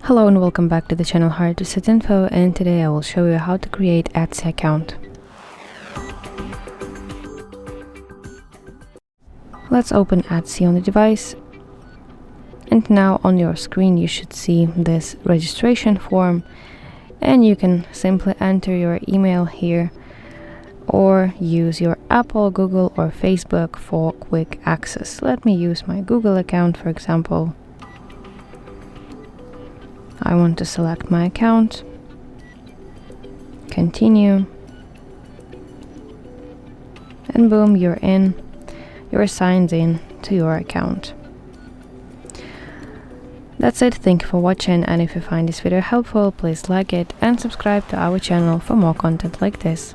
Hello and welcome back to the channel HardReset.Info, and today I will show you how to create Etsy account. Let's open Etsy on the device, and now on your screen you should see this registration form, and you can simply enter your email here or use your Apple, Google or Facebook for quick access. Let me use my Google account, for example. I want to select my account, continue, and boom, you're signed in to your account. That's it, thank you for watching, and if you find this video helpful, please like it and subscribe to our channel for more content like this.